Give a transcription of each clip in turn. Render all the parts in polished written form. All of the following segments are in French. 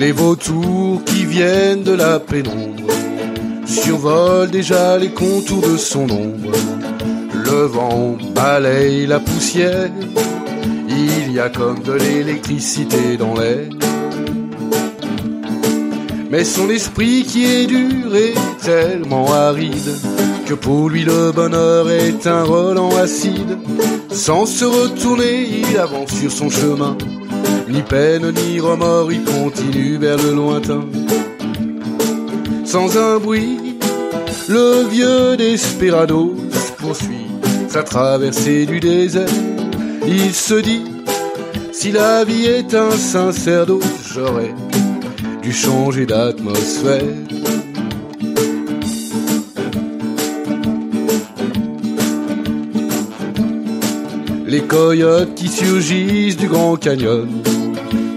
Les vautours qui viennent de la pénombre survolent déjà les contours de son ombre. Le vent balaye la poussière, il y a comme de l'électricité dans l'air. Mais son esprit qui est dur est tellement aride que pour lui le bonheur est un relent acide. Sans se retourner, il avance sur son chemin. Ni peine ni remords, il continue vers le lointain. Sans un bruit, le vieux Desperados poursuit sa traversée du désert. Il se dit, si la vie est un sacerdoce, j'aurais dû changer d'atmosphère. Les coyotes qui surgissent du Grand Canyon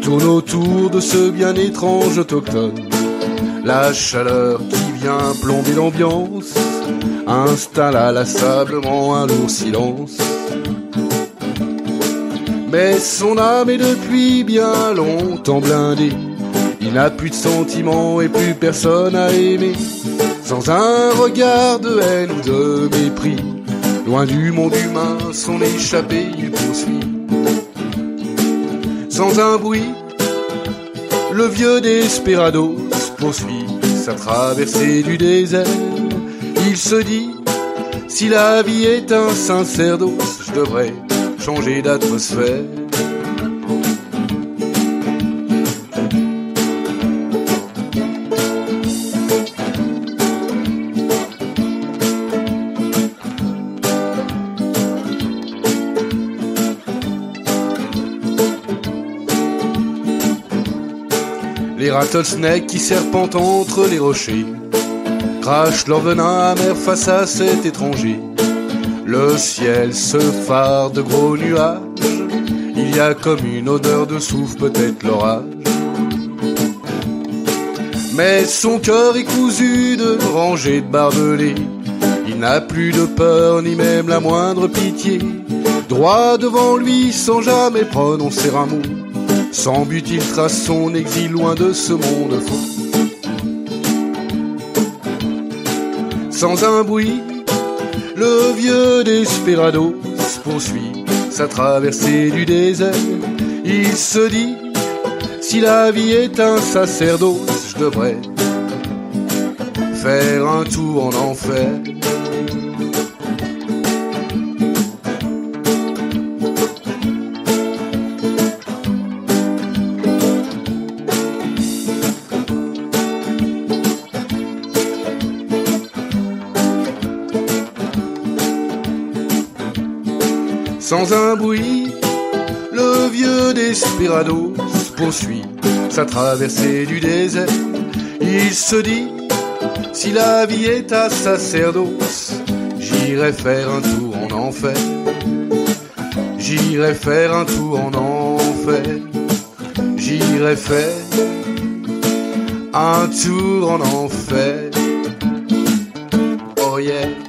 tournent autour de ce bien étrange autochtone. La chaleur qui vient plomber l'ambiance installe inlassablement un lourd silence. Mais son âme est depuis bien longtemps blindée. Il n'a plus de sentiments et plus personne à aimer. Sans un regard de haine ou de mépris, loin du monde humain, son échappée il poursuit. Sans un bruit, le vieux Desperados poursuit sa traversée du désert. Il se dit, si la vie est un sacerdoce, je devrais changer d'atmosphère. Les rattlesnakes qui serpentent entre les rochers crachent leur venin amer face à cet étranger. Le ciel se fard de gros nuages, il y a comme une odeur de soufre, peut-être l'orage. Mais son cœur est cousu de rangées de barbelés. Il n'a plus de peur ni même la moindre pitié. Droit devant lui sans jamais prononcer un mot. Sans but il trace son exil loin de ce monde fou. Sans un bruit, le vieux Desperados poursuit sa traversée du désert. Il se dit, si la vie est un sacerdoce, je devrais faire un tour en enfer. Sans un bruit, le vieux Desperados poursuit sa traversée du désert. Il se dit, si la vie est un sacerdoce, j'irai faire un tour en enfer. J'irai faire un tour en enfer. J'irai faire un tour en enfer. Oh yeah.